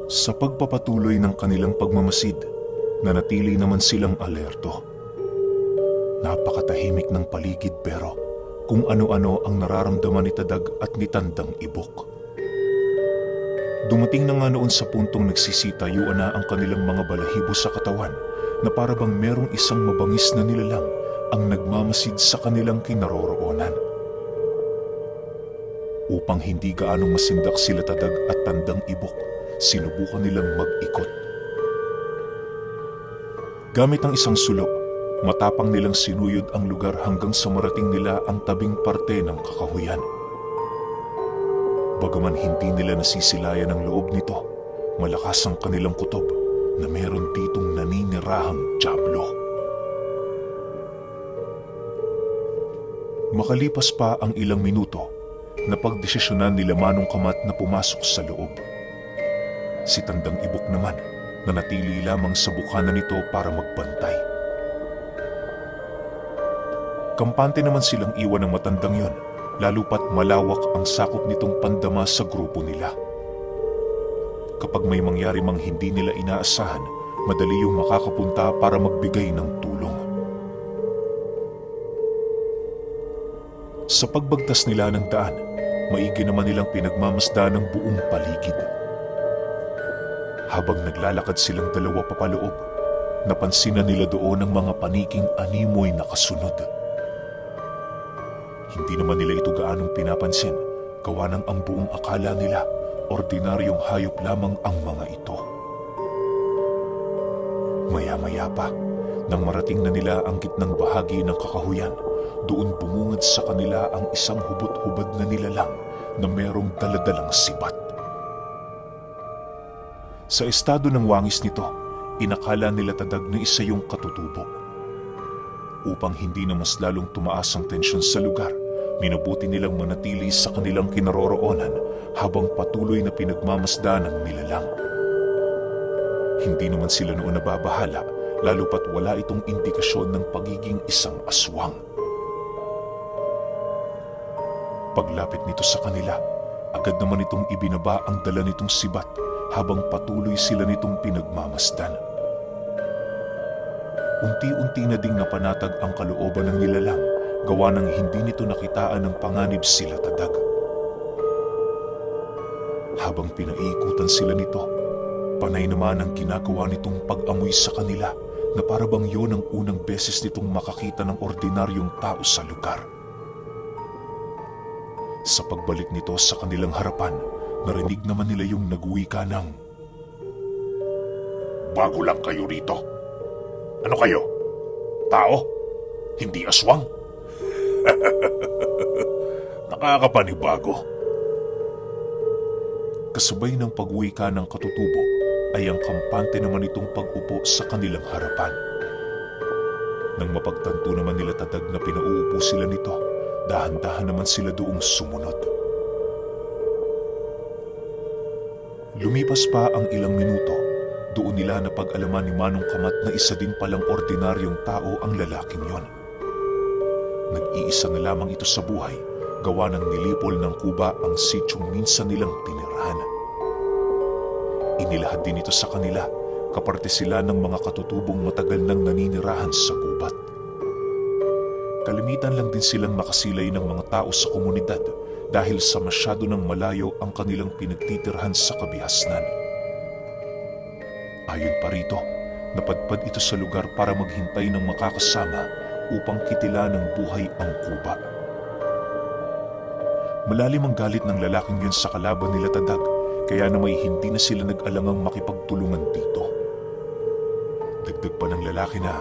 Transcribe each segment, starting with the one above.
Sa pagpapatuloy ng kanilang pagmamasid, nanatili naman silang alerto. Napakatahimik ng paligid pero kung ano-ano ang nararamdaman ni Tadag at ni Tandang Ibok. Dumating na nga noon sa puntong nagsisitayuan na ang kanilang mga balahibo sa katawan na para bang merong isang mabangis na nilalang ang nagmamasid sa kanilang kinaroroonan. Upang hindi gaanong masindak sila Tadag at Tandang Ibok, sinubukan nilang mag-ikot. Gamit ang isang sulok, matapang nilang sinuyod ang lugar hanggang sa marating nila ang tabing parte ng kakahuyan. Bagaman hindi nila nasisilayan ang loob nito, malakas ang kanilang kutob na meron ditong naninirahang dyablo. Makalipas pa ang ilang minuto, napagdesisyonan nila Manong Kamat na pumasok sa loob. Si Tandang Ibok naman, nanatili lamang sa bukana nito para magbantay. Kampante naman silang iwan ng matandang yon, lalo pat malawak ang sakop nitong pandama sa grupo nila. Kapag may mangyari mang hindi nila inaasahan, madali yung makakapunta para magbigay ng tulong. Sa pagbagtas nila ng daan, maigi naman nilang pinagmamasdan ng buong paligid. Habang naglalakad silang dalawa papaloob, napansin na nila doon ang mga paniking animoy na kasunod. Hindi naman nila ito gaanong pinapansin, gawa ng ang buong akala nila, ordinaryong hayop lamang ang mga ito. Maya-maya pa, nang marating na nila ang gitnang bahagi ng kakahuyan, doon bumungad sa kanila ang isang hubot-hubad na nilalang na merong daladalang sibat. Sa estado ng wangis nito, inakala nila Tadag na isa yung katutubo. Upang hindi na mas lalong tumaas ang tensyon sa lugar, minabuti nilang manatili sa kanilang kinaroroonan habang patuloy na pinagmamasdan ng nilalang. Hindi naman sila noon nababahala, lalo pat wala itong indikasyon ng pagiging isang aswang. Paglapit nito sa kanila, agad naman itong ibinaba ang dala nitong sibat habang patuloy sila nitong pinagmamasdan. Unti-unti na ding napanatag ang kalooban ng nilalang, gawa ng hindi nito nakitaan ng panganib sila Tadag. Habang pinaiikutan sila nito, panay naman ang ginagawa nitong pag-amoy sa kanila na para bang yun ang unang beses nitong makakita ng ordinaryong tao sa lugar. Sa pagbalik nito sa kanilang harapan, narinig naman nila yung nagwika ng, "Bago lang kayo rito. Ano kayo? Tao? Hindi aswang?" Nakakapanibago. Kasabay ng pagwika ng katutubo ay ang kampante naman itong pag-upo sa kanilang harapan. Nang mapagtanto naman nila Tadag na pinauupo sila nito, dahan-dahan naman sila doong sumunod. Lumipas pa ang ilang minuto, doon nila napag-alaman ni Manong Kamat na isa din palang ordinaryong tao ang lalaking yon. Nag-iisa na lamang ito sa buhay, gawa ng nilipol ng kuba ang sityong minsan nilang tinirahan. Inilahad din ito sa kanila, kaparte sila ng mga katutubong matagal nang naninirahan sa gubat. Kalimitan lang din silang makasilay ng mga tao sa komunidad dahil sa masyado ng malayo ang kanilang pinagtitirhan sa kabihasnan. Ayon pa rito, napadpad ito sa lugar para maghintay ng makakasama upang kitila ng buhay ang kuba. Malalim ang galit ng lalaking yun sa kalaban nila Tadag, kaya na may hindi na sila nag-alangang makipagtulungan dito. Dagdag pa ng lalaki na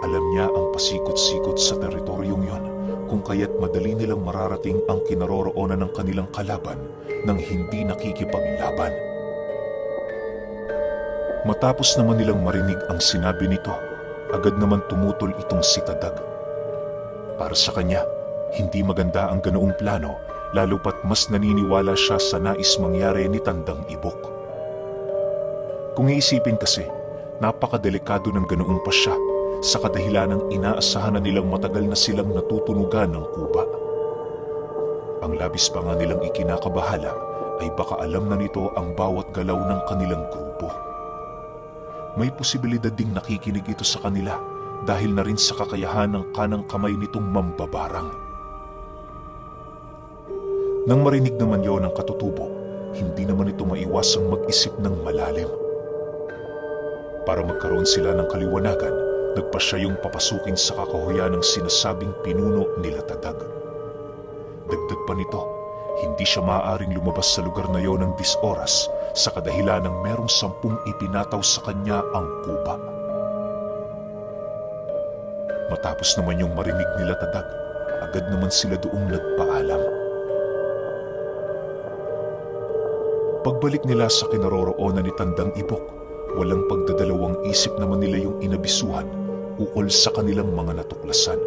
alam niya ang pasikot-sikot sa teritoryong yon, kung kaya't madali nilang mararating ang kinaroroonan ng kanilang kalaban nang hindi nakikipaglaban. Matapos naman nilang marinig ang sinabi nito, agad naman tumutol itong si Tadag. Para sa kanya, hindi maganda ang ganoong plano, lalo pat mas naniniwala siya sa nais mangyari ni Tandang Ibok. Kung iisipin kasi, napakadelikado ng ganoong pasya sa kadahilanang inaasahan na nilang matagal na silang natutunugan ng kuba. Ang labis pa nga nilang ikinakabahala ay baka alam na nito ang bawat galaw ng kanilang grupo. May posibilidad ding nakikinig ito sa kanila dahil na rin sa kakayahan ng kanang kamay nitong mambabarang. Nang marinig naman yon ng katutubo, hindi naman ito maiwasang mag-isip ng malalim. Para magkaroon sila ng kaliwanagan, nagpa siya yung papasukin sa kakahuyan ng sinasabing pinuno nila Tadag. Dagdag pa nito, hindi siya maaaring lumabas sa lugar na yon ng 10 oras sa kadahilan ng merong 10 ipinataw sa kanya ang kuba. Matapos naman yung marinig nila Tadag, agad naman sila doong nagpaalam. Pagbalik nila sa kinaroroonan ni Tandang Ibok, walang pagdadalawang isip naman nila yung inabisuhan ukol sa kanilang mga natuklasan.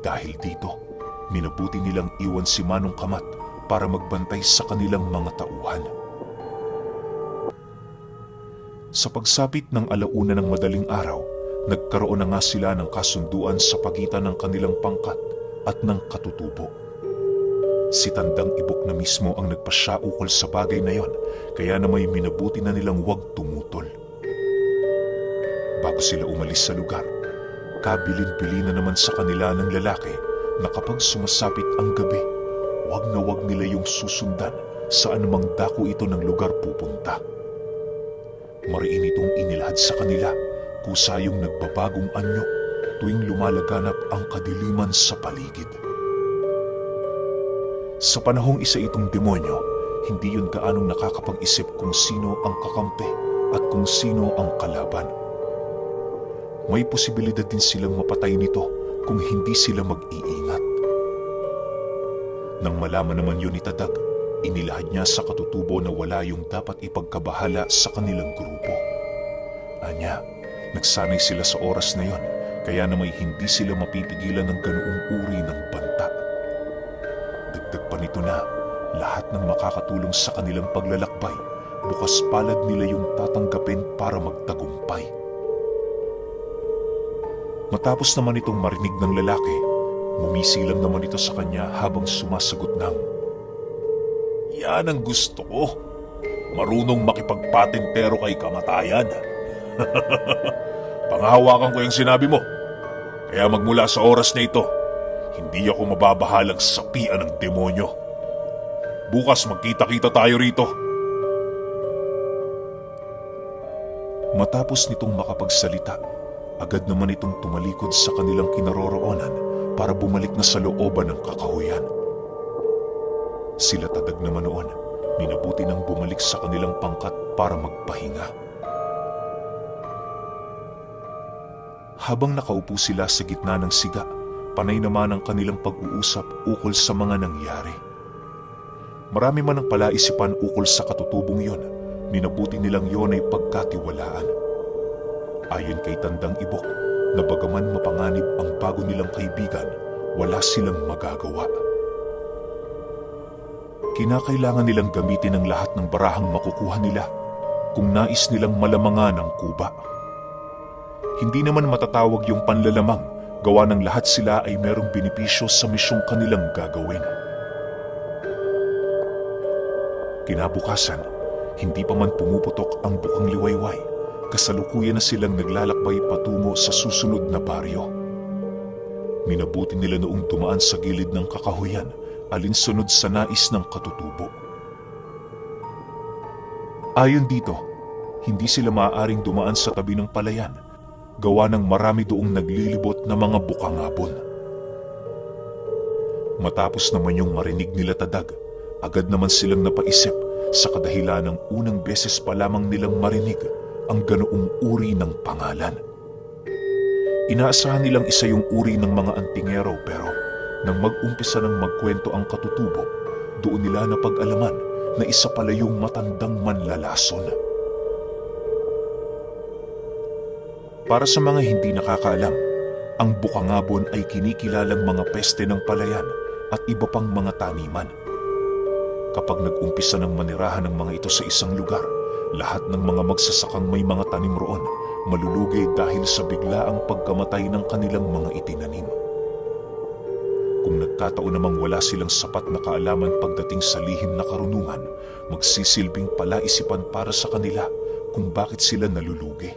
Dahil dito, minabuti nilang iwan si Manong Kamat para magbantay sa kanilang mga tauhan. Sa pagsapit ng 1:00 ng madaling araw, nagkaroon na nga sila ng kasunduan sa pagitan ng kanilang pangkat at ng katutubo. Si Tandang Ibok na mismo ang nagpasya ukol sa bagay na yon, kaya na may minabuti na nilang huwag tumutol. Bago sila umalis sa lugar, kabilin-bili na naman sa kanila ng lalaki na kapag sumasapit ang gabi, huwag na huwag nila yung susundan sa anumang dako ito ng lugar pupunta. Mariin itong inilahad sa kanila, kusa yung nagbabagong anyo tuwing lumalaganap ang kadiliman sa paligid. Sa panahong isa itong demonyo, hindi yun gaanong nakakapag-isip kung sino ang kakampi at kung sino ang kalaban. May posibilidad din silang mapatay nito kung hindi sila mag-iingat. Nang malaman naman yun ni Tadag, inilahad niya sa katutubo na wala yung dapat ipagkabahala sa kanilang grupo. Anya, nagsanay sila sa oras na yon, kaya na may hindi sila mapipigilan ng ganoong uri ng banta. Dagdag pa nito na, lahat ng makakatulong sa kanilang paglalakbay, bukas palad nila yung tatanggapin para magtagumpay. Matapos naman itong marinig ng lalaki, mumisilang naman ito sa kanya habang sumasagot ng, "Yan ang gusto ko. Marunong makipagpatintero kay kamatayan." "Panghahawakan ko yung sinabi mo. Kaya magmula sa oras na ito, hindi ako mababahalang sapian ng demonyo. Bukas magkita-kita tayo rito." Matapos nitong makapagsalita, agad naman itong tumalikod sa kanilang kinaroroonan para bumalik na sa looban ng kakahuyan. Sila Tadag naman noon, minabuti nang bumalik sa kanilang pangkat para magpahinga. Habang nakaupo sila sa gitna ng siga, panay naman ang kanilang pag-uusap ukol sa mga nangyari. Marami man ang palaisipan ukol sa katutubong yon, minabuti nilang yon ay pagkatiwalaan. Ayon kay Tandang Ibok, na bagaman mapanganib ang bago nilang kaibigan, wala silang magagawa. Kinakailangan nilang gamitin ang lahat ng barahang makukuha nila kung nais nilang malamangan ang kuba. Hindi naman matatawag yung panlalamang, gawa ng lahat sila ay merong benepisyo sa misyong kanilang gagawin. Kinabukasan, hindi pa man pumuputok ang bukang liwayway, kasalukuyan na silang naglalakbay patungo sa susunod na baryo. Minabuti nila noong dumaan sa gilid ng kakahuyan, alinsunod sa nais ng katutubo. Ayon dito, hindi sila maaaring dumaan sa tabi ng palayan, gawa ng marami doong naglilibot na mga bukangabon. Matapos naman yung marinig nila Tadag, agad naman silang napaisip sa kadahilan ng unang beses pa lamang nilang marinig ang ganoong uri ng pangalan. Inaasahan nilang isa yung uri ng mga antingero, pero nang mag-umpisa ng magkwento ang katutubo, doon nila napag-alaman na isa pala yung matandang manlalason. Para sa mga hindi nakakaalam, ang bukangabon ay kinikilalang mga peste ng palayan at iba pang mga taniman. Kapag nag-umpisa ng manirahan ng mga ito sa isang lugar, lahat ng mga magsasakang may mga tanim roon malulugay dahil sa biglaang pagkamatay ng kanilang mga itinanim. Kung nagkataon namang wala silang sapat na kaalaman pagdating sa lihim na karunungan, magsisilbing palaisipan para sa kanila kung bakit sila nalulugi.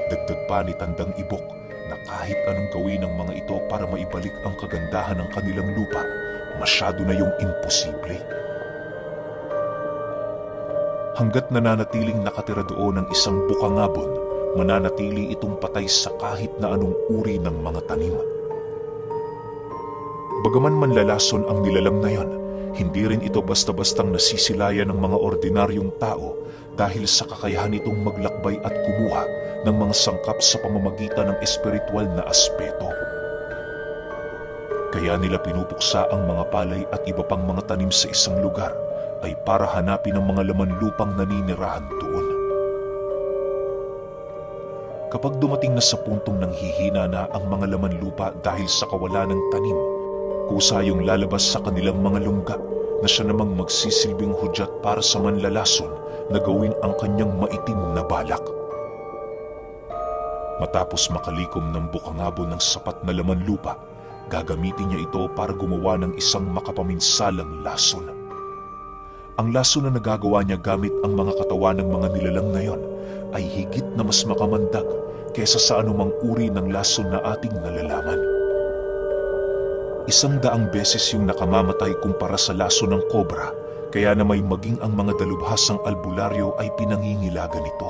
Dagdag pa ni Tandang Ibok na kahit anong gawin ng mga ito para maibalik ang kagandahan ng kanilang lupa, masyado na yung imposible. Hanggat nananatiling nakatira doon ang isang bukangabon, mananatili itong patay sa kahit na anong uri ng mga tanim. Bagaman manlalason ang nilalang na yon, hindi rin ito basta-bastang nasisilayan ng mga ordinaryong tao dahil sa kakayahan itong maglakbay at kumuha ng mga sangkap sa pamamagitan ng espiritual na aspeto. Kaya nila pinupuksa ang mga palay at iba pang mga tanim sa isang lugar ay para hanapin ang mga laman lupang naninirahan doon. Kapag dumating na sa puntong nanghihina na ang mga laman lupa dahil sa kawalan ng tanim, kusa yung lalabas sa kanilang mga lungga na siya namang magsisilbing hudyat para sa manlalason na gawin ang kanyang maitim na balak. Matapos makalikom ng bukangabon ng sapat na laman lupa, gagamitin niya ito para gumawa ng isang makapaminsalang lason. Ang lason na nagagawa niya gamit ang mga katawan ng mga nilalang na yon ay higit na mas makamandag kesa sa anumang uri ng lason na ating nalalaman. 100 beses yung nakamamatay kumpara sa laso ng kobra, kaya na may maging ang mga dalubhasang albularyo ay pinangingilagan nito.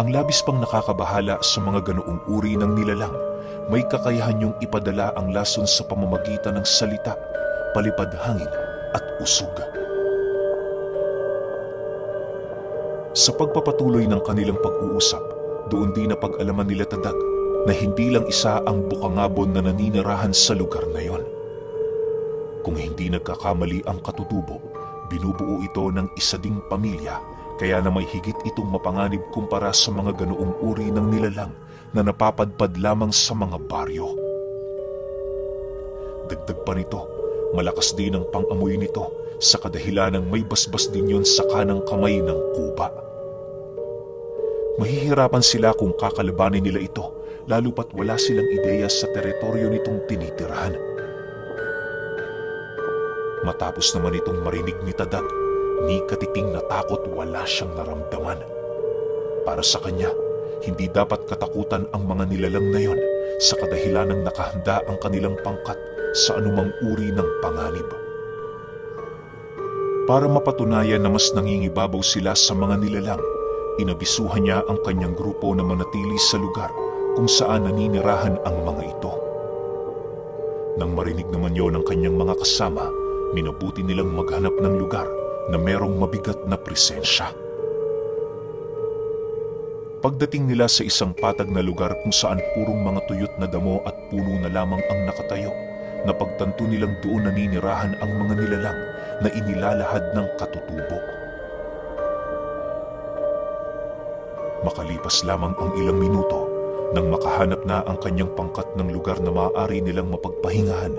Ang labis pang nakakabahala sa mga ganoong uri ng nilalang, may kakayahan yung ipadala ang lason sa pamamagitan ng salita, palipad hangin at usog. Sa pagpapatuloy ng kanilang pag-uusap, doon din na pag-alaman nila Tadag na hindi lang isa ang bukangabon na naninirahan sa lugar na yon. Kung hindi nagkakamali ang katutubo, binubuo ito ng isa ding pamilya, kaya na may higit itong mapanganib kumpara sa mga ganoong uri ng nilalang na napapadpad lamang sa mga baryo. Dagdag pa nito, malakas din ang pang-amoy nito sa kadahilanang may basbas din yon sa kanang kamay ng kuba. Mahihirapan sila kung kakalabanin nila ito, lalo pat wala silang ideya sa teritoryo nitong tinitirahan. Matapos naman itong marinig ni Tadag, ni katiting na takot wala siyang naramdaman. Para sa kanya, hindi dapat katakutan ang mga nilalang na yon sa kadahilanang nakahanda ang kanilang pangkat sa anumang uri ng panganib. Para mapatunayan na mas nangingibabaw sila sa mga nilalang, inabisuhan niya ang kanyang grupo na manatili sa lugar kung saan naninirahan ang mga ito. Nang marinig naman yon ng kanyang mga kasama, minabuti nilang maghanap ng lugar na merong mabigat na presensya. Pagdating nila sa isang patag na lugar kung saan purong mga tuyot na damo at puno na lamang ang nakatayo, napagtanto nilang doon naninirahan ang mga nilalang na inilalahad ng katutubo. Makalipas lamang ang ilang minuto, nang makahanap na ang kanyang pangkat ng lugar na maaari nilang mapagpahingahan,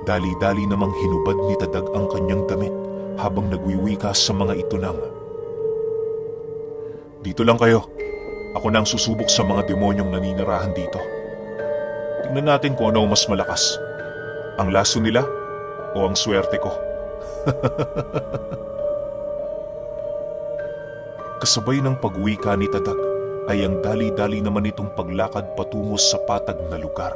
dali-dali namang hinubad ni Tadag ang kanyang damit habang nagwiwika sa mga ito ng, "Dito lang kayo. Ako na ang susubok sa mga demonyong naninirahan dito. Tingnan natin kung ano ang mas malakas. Ang laso nila o ang swerte ko." Kasabay ng pagwika ni Tadag ay ang dali-dali naman itong paglakad patungo sa patag na lugar.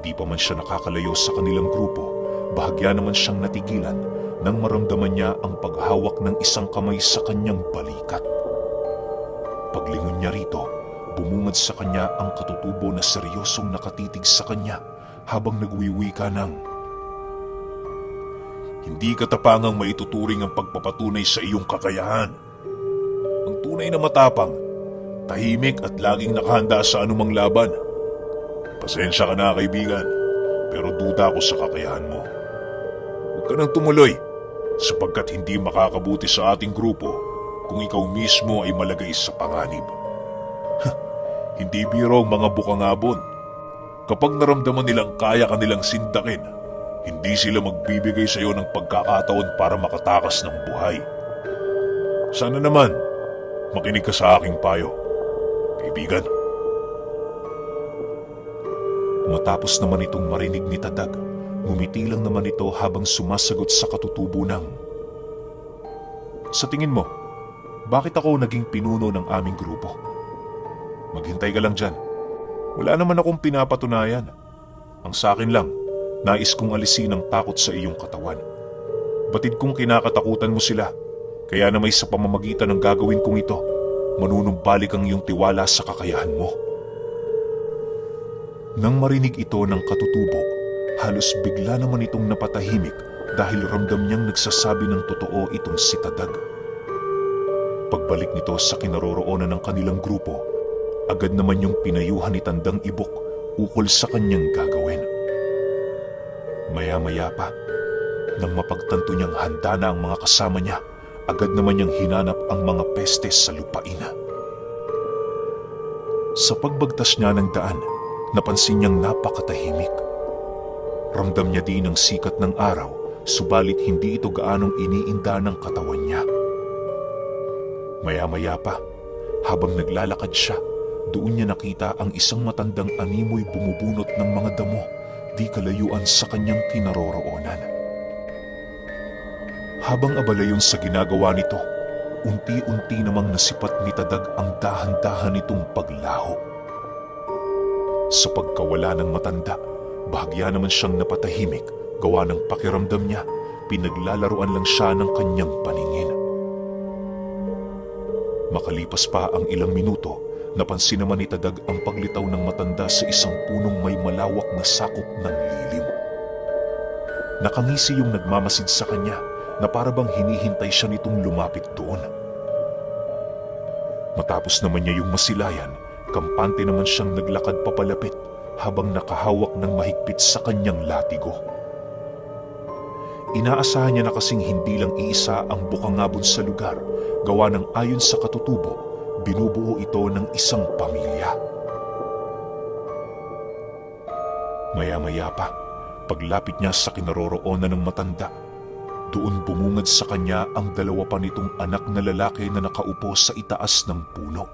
Di pa man siya nakakalayo sa kanilang grupo, bahagya naman siyang natigilan nang maramdaman niya ang paghawak ng isang kamay sa kanyang balikat. Paglingon niya rito, bumungad sa kanya ang katutubo na seryosong nakatitig sa kanya habang nagwiwika ng, "Hindi katapangang maituturing ang pagpapatunay sa iyong kakayahan. Ang tunay na matapang, tahimik at laging nakahanda sa anumang laban. Pasensya ka na, kaibigan, pero duda ako sa kakayahan mo. Huwag ka nang tumuloy, sapagkat hindi makakabuti sa ating grupo kung ikaw mismo ay malagay sa panganib." Hindi biro ang mga bukangabon. Kapag naramdaman nilang kaya ka nilang sindakin, hindi sila magbibigay sa iyo ng pagkakataon para makatakas ng buhay. Sana naman, makinig ka sa aking payo, kaibigan. Matapos naman itong marinig ni Tadag, ngumiti lang naman ito habang sumasagot sa katutubo ng, "Sa tingin mo, bakit ako naging pinuno ng aming grupo? Maghintay ka lang dyan. Wala naman akong pinapatunayan. Ang sa akin lang, nais kong alisin ang takot sa iyong katawan. Batid kong kinakatakutan mo sila, kaya na may sa pamamagitan ng gagawin kong ito, manunumbalik ang iyong tiwala sa kakayahan mo." Nang marinig ito ng katutubo, halos bigla naman itong napatahimik dahil ramdam niyang nagsasabi ng totoo itong si Tadag. Pagbalik nito sa kinaroroonan ng kanilang grupo, agad naman yung pinayuhan ni Tandang Ibok ukol sa kanyang gagawin. Maya-maya pa, nang mapagtanto niyang handa na ang mga kasama niya, agad naman niyang hinanap ang mga peste sa lupain. Sa pagbagtas niya ng daan, napansin niyang napakatahimik. Ramdam niya din ang sikat ng araw, subalit hindi ito gaanong iniinda ng katawan niya. Maya-maya pa, habang naglalakad siya, doon niya nakita ang isang matandang animoy bumubunot ng mga damo, di kalayuan sa kanyang kinaroroonan. Habang abala yun sa ginagawa nito, unti-unti namang nasipat ni Tadag ang dahan-dahan nitong paglaho. Sa pagkawala ng matanda, bahagya naman siyang napatahimik, gawa ng pakiramdam niya, pinaglalaruan lang siya ng kanyang paningin. Makalipas pa ang ilang minuto, napansin naman ni Tadag ang paglitaw ng matanda sa isang punong may malawak na sakop ng lilim. Nakangisi yung nagmamasid sa kanya na parabang hinihintay siya nitong lumapit doon. Matapos naman niya yung masilayan, kampante naman siyang naglakad papalapit habang nakahawak ng mahigpit sa kanyang latigo. Inaasahan niya na kasing hindi lang iisa ang bukangabon sa lugar, gawa ng ayon sa katutubo, binubuo ito ng isang pamilya. Maya-maya pa, paglapit niya sa kinaroroonan ng matanda, doon bumungad sa kanya ang dalawa pa nitong anak na lalaki na nakaupo sa itaas ng puno.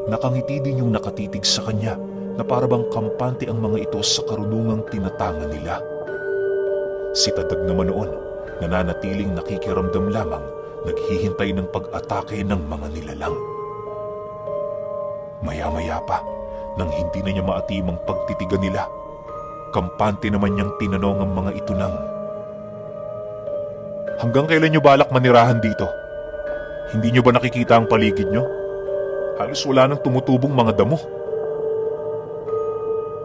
Nakangiti din yung nakatitig sa kanya na parabang kampante ang mga ito sa karunungang tinatanga nila. Si Tadag naman noon, nananatiling nakikiramdam lamang, naghihintay ng pag-atake ng mga nilalang. Maya-maya pa, nang hindi na niya maatimang pagtitigan nila, kampante naman niyang tinanong ang mga ito ng, "Hanggang kailan niyo balak manirahan dito? Hindi niyo ba nakikita ang paligid niyo? Halos wala nang tumutubong mga damo."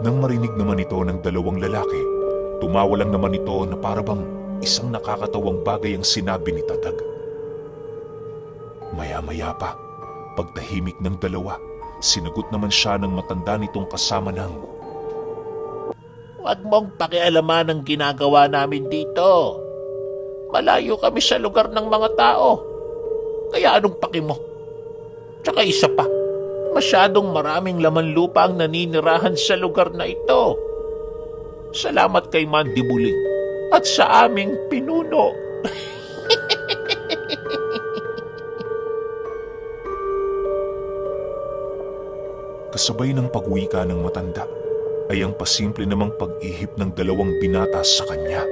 Nang marinig naman ito ng dalawang lalaki, tumawa lang naman ito na parabang isang nakakatawang bagay ang sinabi ni Tadag. Maya-maya pa, pagtahimik ng dalawa, sinagot naman siya ng matanda nitong kasama ng, "Huwag mong pakialaman ang ginagawa namin dito. Malayo kami sa lugar ng mga tao. Kaya anong paki mo? Tsaka isa pa, masyadong maraming laman lupa ang naninirahan sa lugar na ito. Salamat kay Mandibuling at sa aming pinuno." Kasabay ng pagwika ng matanda ay ang pasimple namang pag-ihip ng dalawang binata sa kanya.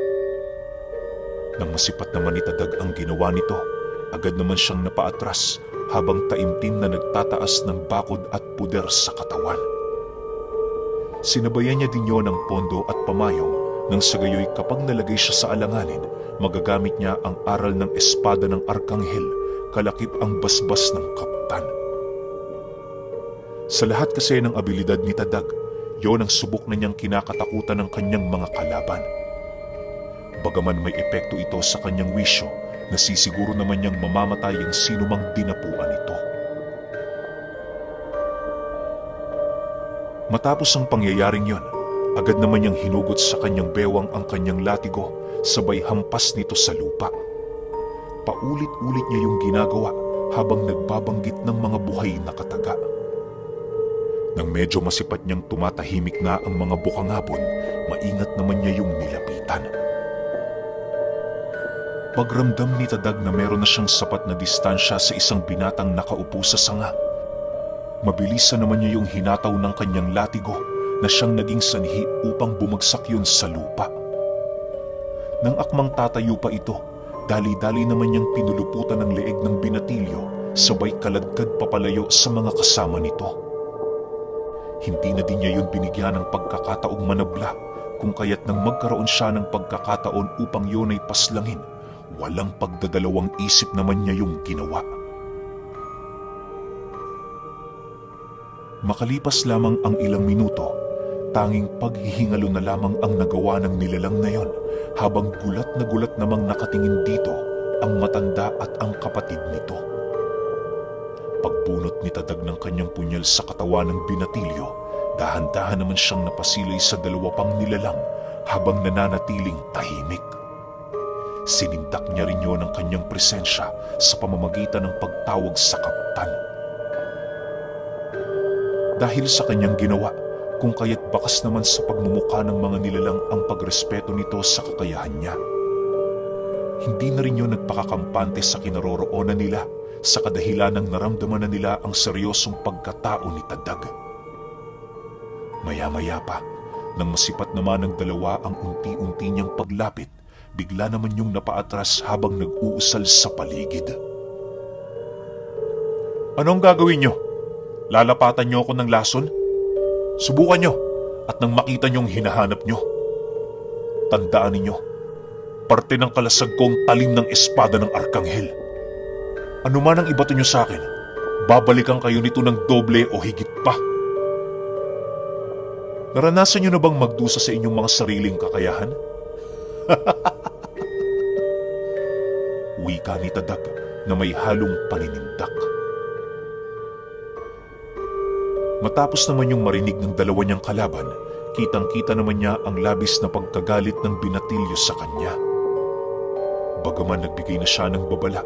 Nang masipat naman ni Tadag ang ginawa nito, agad naman siyang napaatras habang taimtim na nagtataas ng bakod at puder sa katawan. Sinabayan niya din yon ng pondo at pamayong nang sa gayoy kapag nalagay siya sa alanganin, magagamit niya ang aral ng espada ng Arkanghel, kalakip ang basbas ng kaptan. Sa lahat kasi ng abilidad ni Tadag, yon ang subok na niyang kinakatakutan ng kanyang mga kalaban. Bagaman may epekto ito sa kanyang wisyo, nasisiguro naman niyang mamamatay ang sinumang dinapuan ito. Matapos ang pangyayaring yon, agad naman niyang hinugot sa kanyang bewang ang kanyang latigo, sabay hampas nito sa lupa. Paulit-ulit niya yung ginagawa habang nagbabanggit ng mga buhay na kataga. Nang medyo masipat niyang tumatahimik na ang mga bukangabon, maingat naman niya yung nilapitan. Pagramdam ni Tadag na meron na siyang sapat na distansya sa isang binatang nakaupo sa sanga, mabilisan naman niya yung hinataw ng kanyang latigo na siyang naging sanhi upang bumagsak yun sa lupa. Nang akmang tatayo pa ito, dali-dali naman niyang pinuluputan ang leeg ng binatilyo, sabay kaladkad papalayo sa mga kasama nito. Hindi na din niya yun binigyan ng pagkakataong manabla, kung kaya't nang magkaroon siya ng pagkakataon upang yun ay paslangin, walang pagdadalawang isip naman niya yung ginawa. Makalipas lamang ang ilang minuto, tanging paghihingalo na lamang ang nagawa ng nilalang na yon, habang gulat na gulat namang nakatingin dito ang matanda at ang kapatid nito. Pagbunot ni Tadag ng kanyang punyal sa katawan ng binatilyo, dahan-dahan naman siyang napasilay sa dalawa pang nilalang habang nananatiling tahimik. Sinindak niya rin yun ang kanyang presensya sa pamamagitan ng pagtawag sa kapitan. Dahil sa kanyang ginawa, kung kaya't bakas naman sa pagmumukha ng mga nilalang ang pagrespeto nito sa kakayahan niya. Hindi na rin yun nagpakakampante sa kinaroroonan nila sa kadahilan ng naramdaman na nila ang seryosong pagkatao ni Tadag. Maya-maya pa, nang masipat naman ng dalawa ang unti-unti niyang paglapit, bigla naman yung napaatras habang nag-uusal sa paligid. Anong gagawin niyo? Lalapatan niyo ako ng lason? Subukan niyo at nang makita niyong hinahanap niyo, tandaan ninyo, parte ng kalasag kong talim ng espada ng Arkanghel. Ano man ang ibato niyo sa akin, babalikan kayo nito ng doble o higit pa. Naranasan niyo na bang magdusa sa inyong mga sariling kakayahan? Wika ni Tadag na may halong paninindak. Matapos naman yung marinig ng dalawa niyang kalaban, kitang-kita naman niya ang labis na pagkagalit ng binatilyo sa kanya. Bagaman nagbigay na siya ng babala,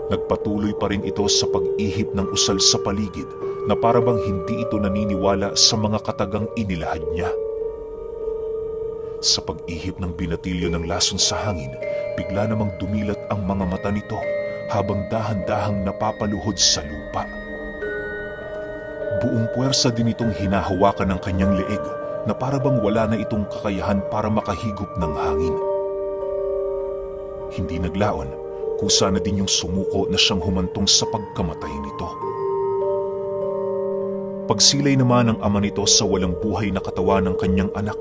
nagpatuloy pa rin ito sa pag-ihip ng usal sa paligid na parabang hindi ito naniniwala sa mga katagang inilahad niya. Sa pag-ihip ng binatilyo ng lason sa hangin, bigla namang dumilat ang mga mata nito habang dahan-dahang napapaluhod sa lupa. Buong puwersa din itong hinahawakan ng kanyang leeg na parabang wala na itong kakayahan para makahigop ng hangin. Hindi naglaon, kusa na din yung sumuko na siyang humantong sa pagkamatay nito. Pagsilay naman ng ama nito sa walang buhay na katawan ng kanyang anak,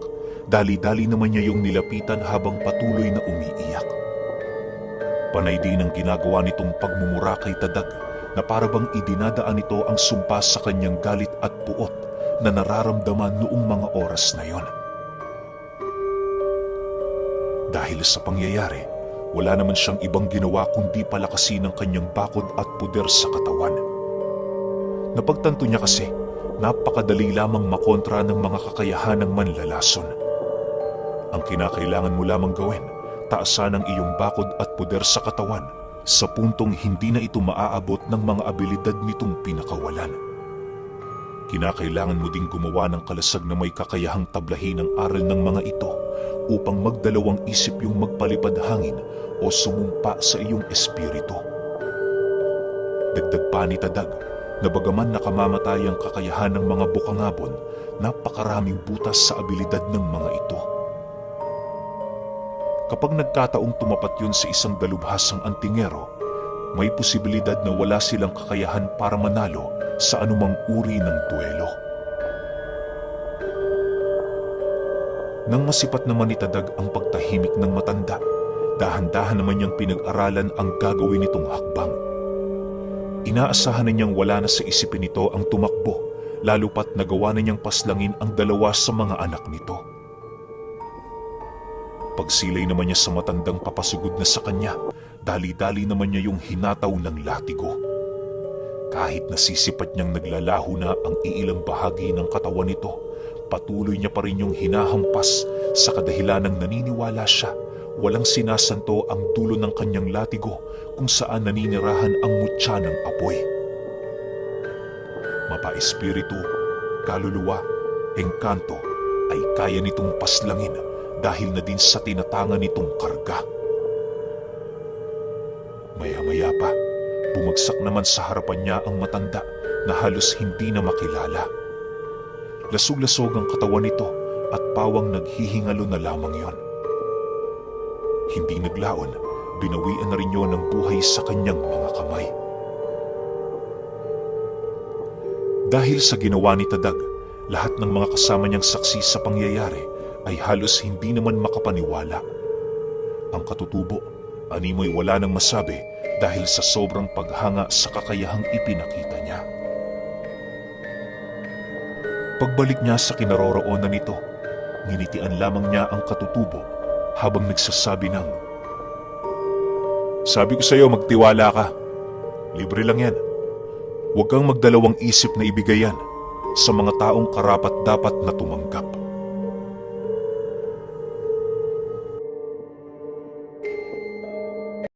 dali-dali naman niya yung nilapitan habang patuloy na umiiyak. Panay din ang ginagawa nitong pagmumura kay Tadag na parabang idinadaan nito ang sumpa sa kanyang galit at puot na nararamdaman noong mga oras na yon. Dahil sa pangyayari, wala naman siyang ibang ginawa kundi palakasin ang kanyang bakod at puder sa katawan. Napagtanto niya kasi, napakadali lamang makontra ng mga kakayahan ng manlalason. Ang kinakailangan mo lamang gawin, taasan ang iyong bakod at puder sa katawan sa puntong hindi na ito maaabot ng mga abilidad nitong pinakawalan. Kinakailangan mo ding gumawa ng kalasag na may kakayahang tablahin ang aral ng mga ito upang magdalawang isip yung magpalipad hangin o sumumpa sa iyong espiritu. Dagdag pa ni Tadag na bagaman nakamamatay ang kakayahan ng mga bukangabon, napakaraming butas sa abilidad ng mga ito. Kapag nagkataong tumapat yun sa isang dalubhasang antingero, may posibilidad na wala silang kakayahan para manalo sa anumang uri ng duelo. Nang masipat naman ni Tadag ang pagtahimik ng matanda, dahan-dahan naman niyang pinag-aralan ang gagawin nitong hakbang. Inaasahan na niyang wala na sa isipin nito ang tumakbo, lalo pat nagawa na niyang paslangin ang dalawa sa mga anak nito. Pagsilay naman niya sa matandang papasugod na sa kanya, dali-dali naman niya yung hinataw ng latigo. Kahit nasisipat niyang naglalaho na ang iilang bahagi ng katawan nito, patuloy niya pa rin yung hinahampas sa kadahilan ng naniniwala siya walang sinasanto ang dulo ng kanyang latigo kung saan naninirahan ang mutya ng apoy. Mapa-espiritu, kaluluwa, engkanto ay kaya nitong paslangin dahil na din sa tinatangan nitong karga. Maya-maya pa, bumagsak naman sa harapan niya ang matanda na halos hindi na makilala. Lasog-lasog ang katawan nito at pawang naghihingalo na lamang yon. Hindi naglaon, binawian na rin yon ng buhay sa kanyang mga kamay. Dahil sa ginawa ni Tadag, lahat ng mga kasama niyang saksi sa pangyayari ay halos hindi naman makapaniwala. Ang katutubo, animoy wala nang masabi dahil sa sobrang paghanga sa kakayahang ipinakita niya. Pagbalik niya sa kinaroroonan nito, nginitian lamang niya ang katutubo habang nagsasabi ng, "Sabi ko sa iyo, magtiwala ka. Libre lang yan. Huwag kang magdalawang isip na ibigay yan sa mga taong karapat-dapat na tumanggap."